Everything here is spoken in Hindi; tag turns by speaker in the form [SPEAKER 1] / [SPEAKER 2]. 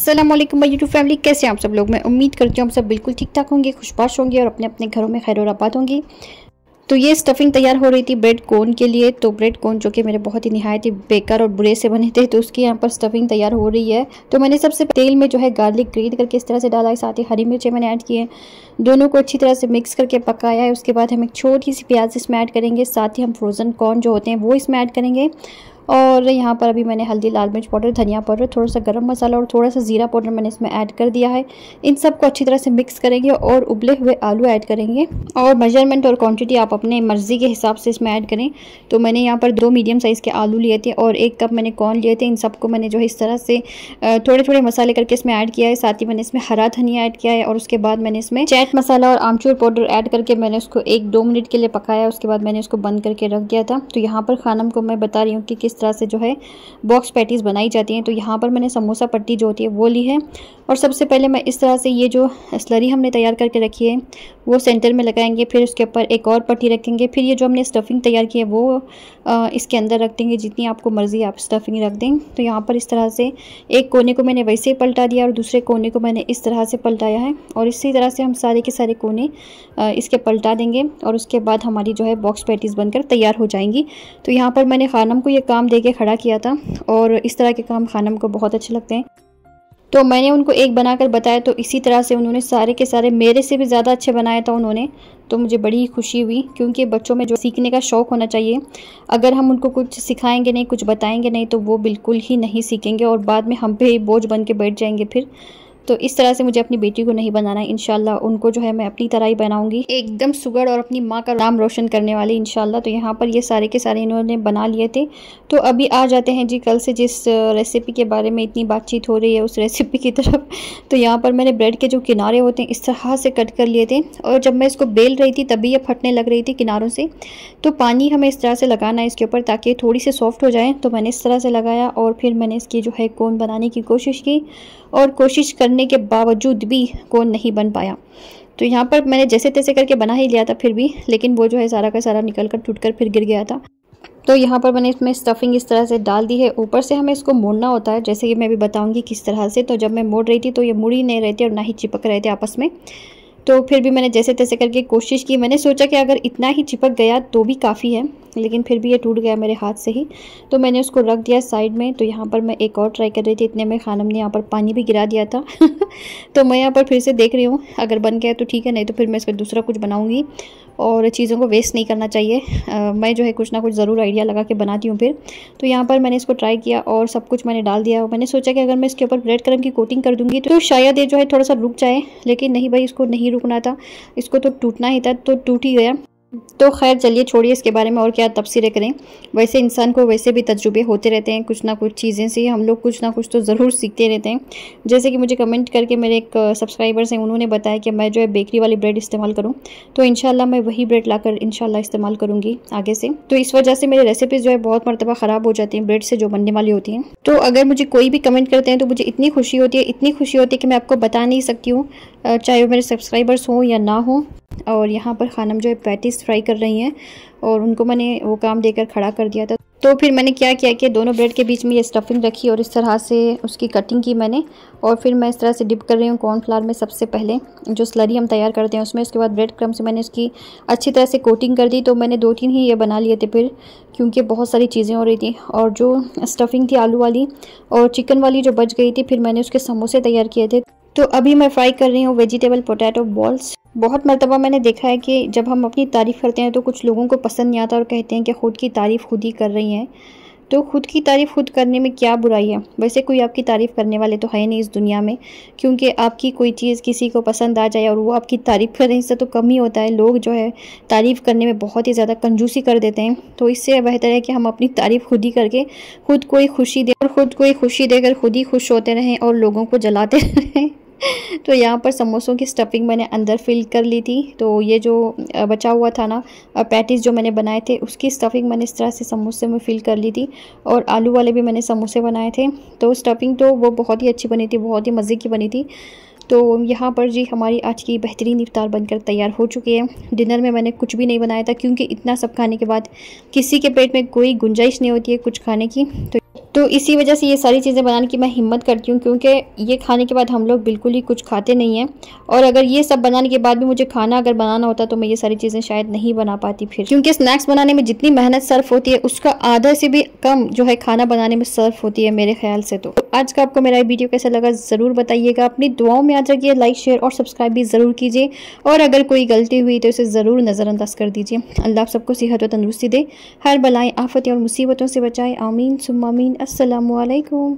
[SPEAKER 1] अस्सलाम वालेकुम माय यूट्यूब फैमिली, कैसे हैं आप सब लोग। मैं उम्मीद करती हूँ आप सब बिल्कुल ठीक ठाक होंगे, खुशबाश होंगे और अपने अपने घरों में खैर और आबाद होंगी। तो ये स्टफिंग तैयार हो रही थी ब्रेड कोन के लिए। तो ब्रेड कोन जो कि मेरे बहुत ही निहायत ही बेकार और बुरे से बने थे, तो उसकी यहाँ पर स्टफिंग तैयार हो रही है। तो मैंने सबसे तेल में जो है गार्लिक ग्रेट करके इस तरह से डाला है, साथ ही हरी मिर्चें मैंने ऐड की है। दोनों को अच्छी तरह से मिक्स करके पकाया है। उसके बाद हम एक छोटी सी प्याज इसमें ऐड करेंगे, साथ ही हम फ्रोज़न कॉर्न जो होते हैं वो इसमें ऐड करेंगे। और यहाँ पर अभी मैंने हल्दी, लाल मिर्च पाउडर, धनिया पाउडर, थोड़ा सा गरम मसाला और थोड़ा सा ज़ीरा पाउडर मैंने इसमें ऐड कर दिया है। इन सब को अच्छी तरह से मिक्स करेंगे और उबले हुए आलू ऐड करेंगे। और मेजरमेंट और क्वांटिटी आप अपने मर्ज़ी के हिसाब से इसमें ऐड करें। तो मैंने यहाँ पर 2 मीडियम साइज़ के आलू लिए थे और 1 कप मैंने कॉर्न लिए थे। इन सबको मैंने जो है इस तरह से थोड़े थोड़े मसाले करके इसमें ऐड किया है। साथ ही मैंने इसमें हरा धनिया ऐड किया है और उसके बाद मैंने इसमें चाट मसाला और आमचूर पाउडर ऐड करके मैंने उसको 1-2 मिनट के लिए पकाया। उसके बाद मैंने उसको बंद करके रख दिया था। तो यहाँ पर खानम को मैं बता रही हूँ कि किस तरह से जो है बॉक्स पैटीज़ बनाई जाती हैं। तो यहाँ पर मैंने समोसा पट्टी जो होती है वो ली है और सबसे पहले मैं इस तरह से ये जो स्लरी हमने तैयार करके रखी है वो सेंटर में लगाएंगे। फिर उसके ऊपर एक और पट्टी रखेंगे। फिर ये जो हमने स्टफिंग तैयार की है वो इसके अंदर रख देंगे। जितनी आपको मर्ज़ी आप स्टफिंग रख दें। तो यहाँ पर इस तरह से एक कोने को मैंने वैसे ही पलटा दिया और दूसरे कोने को मैंने इस तरह से पलटाया है। और इसी तरह से हम सारे के सारे कोने इसके पलटा देंगे और उसके बाद हमारी जो है बॉक्स पैटीज़ बनकर तैयार हो जाएंगी। तो यहाँ पर मैंने खानम को ये काम दे के खड़ा किया था और इस तरह के काम खानम को बहुत अच्छे लगते हैं। तो मैंने उनको एक बनाकर बताया, तो इसी तरह से उन्होंने सारे के सारे मेरे से भी ज़्यादा अच्छे बनाया था उन्होंने। तो मुझे बड़ी ही खुशी हुई, क्योंकि बच्चों में जो सीखने का शौक़ होना चाहिए, अगर हम उनको कुछ सिखाएंगे नहीं, कुछ बताएंगे नहीं, तो वो बिल्कुल ही नहीं सीखेंगे और बाद में हम पे ही बोझ बन के बैठ जाएंगे फिर। तो इस तरह से मुझे अपनी बेटी को नहीं बनाना है। इंशाल्लाह उनको जो है मैं अपनी तरह ही बनाऊंगी, एकदम सुगड़ और अपनी माँ का नाम रोशन करने वाली इंशाल्लाह। तो यहाँ पर ये सारे के सारे इन्होंने बना लिए थे। तो अभी आ जाते हैं जी कल से जिस रेसिपी के बारे में इतनी बातचीत हो रही है उस रेसिपी की तरफ। तो यहाँ पर मैंने ब्रेड के जो किनारे होते हैं इस तरह से कट कर लिए थे और जब मैं इसको बेल रही थी तभी ये फटने लग रही थी किनारों से। तो पानी हमें इस तरह से लगाना है इसके ऊपर ताकि थोड़ी सी सॉफ्ट हो जाए। तो मैंने इस तरह से लगाया और फिर मैंने इसकी जो है कोन बनाने की कोशिश की और कोशिश करने के बावजूद भी कोन नहीं बन पाया। तो यहाँ पर मैंने जैसे तैसे करके बना ही लिया था फिर भी, लेकिन वो जो है सारा का सारा निकल कर टूट कर फिर गिर गया था। तो यहाँ पर मैंने इसमें स्टफिंग इस तरह से डाल दी है। ऊपर से हमें इसको मोड़ना होता है, जैसे कि मैं भी बताऊंगी किस तरह से। तो जब मैं मोड़ रही थी तो ये मुड़ ही नहीं रहे थे और ना ही चिपक रहे थे आपस में। तो फिर भी मैंने जैसे तैसे करके कोशिश की। मैंने सोचा कि अगर इतना ही चिपक गया तो भी काफ़ी है, लेकिन फिर भी ये टूट गया मेरे हाथ से ही। तो मैंने उसको रख दिया साइड में। तो यहाँ पर मैं एक और ट्राई कर रही थी, इतने में खानम ने यहाँ पर पानी भी गिरा दिया था। तो मैं यहाँ पर फिर से देख रही हूँ, अगर बन गया तो ठीक है, नहीं तो फिर मैं इस पर दूसरा कुछ बनाऊँगी। और चीज़ों को वेस्ट नहीं करना चाहिए। मैं जो है कुछ ना कुछ ज़रूर आइडिया लगा के बनाती हूँ फिर। तो यहाँ पर मैंने इसको ट्राई किया और सब कुछ मैंने डाल दिया। मैंने सोचा कि अगर मैं इसके ऊपर ब्रेड क्रम्ब की कोटिंग कर दूँगी तो शायद ये जो है थोड़ा सा रुक जाए, लेकिन नहीं भाई, इसको नहीं रुकना था, इसको तो टूटना ही था। तो टूट ही गया। तो खैर चलिए छोड़िए इसके बारे में और क्या तबसरे करें। वैसे इंसान को वैसे भी तजुर्बे होते रहते हैं, कुछ ना कुछ चीज़ें से हम लोग कुछ ना कुछ तो ज़रूर सीखते रहते हैं। जैसे कि मुझे कमेंट करके मेरे एक सब्सक्राइबर्स हैं, उन्होंने बताया कि मैं जो है बेकरी वाली ब्रेड इस्तेमाल करूं। तो इंशाल्लाह मैं वही ब्रेड लाकर इंशाल्लाह इस्तेमाल करूंगी आगे से। तो इस वजह से मेरी रेसिपीज़ जो है बहुत मरतबा ख़राब हो जाती हैं ब्रेड से जो बनने वाली होती हैं। तो अगर मुझे कोई भी कमेंट करते हैं तो मुझे इतनी खुशी होती है, इतनी खुशी होती है कि मैं आपको बता नहीं सकती हूँ, चाहे वो मेरे सब्सक्राइबर्स हों या ना हों। और यहाँ पर खानम जो है पैटीज़ फ्राई कर रही हैं और उनको मैंने वो काम देकर खड़ा कर दिया था। तो फिर मैंने क्या किया कि दोनों ब्रेड के बीच में ये स्टफिंग रखी और इस तरह से उसकी कटिंग की मैंने। और फिर मैं इस तरह से डिप कर रही हूँ कॉर्नफ्लावर में सबसे पहले, जो स्लरी हम तैयार करते हैं उसमें। उसके बाद ब्रेड क्रम्ब से मैंने उसकी अच्छी तरह से कोटिंग कर दी। तो मैंने 2-3 ही ये बना लिए थे फिर, क्योंकि बहुत सारी चीज़ें हो रही थी। और जो स्टफिंग थी आलू वाली और चिकन वाली जो बच गई थी, फिर मैंने उसके समोसे तैयार किए थे। तो अभी मैं फ्राई कर रही हूँ वेजिटेबल पोटैटो बॉल्स। बहुत मरतबा मैंने देखा है कि जब हम अपनी तारीफ़ करते हैं तो कुछ लोगों को पसंद नहीं आता और कहते हैं कि ख़ुद की तारीफ़ खुद ही कर रही हैं। तो खुद की तारीफ़ खुद करने में क्या बुराई है। वैसे कोई आपकी तारीफ़ करने वाले तो है नहीं इस दुनिया में, क्योंकि आपकी कोई चीज़ किसी को पसंद आ जाए और वो आपकी तारीफ़ करें, इससे तो कम ही होता है। लोग जो है तारीफ़ करने में बहुत ही ज़्यादा कंजूसी कर देते हैं। तो इससे बेहतर है कि हम अपनी तारीफ़ खुद ही करके खुद को ही खुशी दें और ख़ुद को ही खुशी देकर खुद ही खुश होते रहें और लोगों को जलाते रहें। तो यहाँ पर समोसों की स्टफिंग मैंने अंदर फिल कर ली थी। तो ये जो बचा हुआ था ना पैटीज़ जो मैंने बनाए थे, उसकी स्टफिंग मैंने इस तरह से समोसे में फिल कर ली थी। और आलू वाले भी मैंने समोसे बनाए थे। तो स्टफिंग तो वो बहुत ही अच्छी बनी थी, बहुत ही मज़े की बनी थी। तो यहाँ पर जी हमारी आज की बेहतरीन इफ्तार बनकर तैयार हो चुकी है। डिनर में मैंने कुछ भी नहीं बनाया था, क्योंकि इतना सब खाने के बाद किसी के पेट में कोई गुंजाइश नहीं होती है कुछ खाने की। तो इसी वजह से ये सारी चीज़ें बनाने की मैं हिम्मत करती हूँ, क्योंकि ये खाने के बाद हम लोग बिल्कुल ही कुछ खाते नहीं हैं। और अगर ये सब बनाने के बाद भी मुझे खाना अगर बनाना होता तो मैं ये सारी चीज़ें शायद नहीं बना पाती फिर, क्योंकि स्नैक्स बनाने में जितनी मेहनत सर्फ होती है उसका आधा से भी कम जो है खाना बनाने में सर्फ होती है मेरे ख्याल से। तो आज का आपको मेरा वीडियो कैसा लगा ज़रूर बताइएगा, अपनी दुआओं में याद रखिए, लाइक शेयर और सब्सक्राइब भी ज़रूर कीजिए, और अगर कोई गलती हुई तो इसे ज़रूर नज़रअंदाज कर दीजिए। अल्लाह आप सबको सेहत और तंदुरुस्ती दे, हर बलाएं आफतें और मुसीबतों से बचाए, आमीन सुम्मा आमीन। अस्सलामु अलैकुम।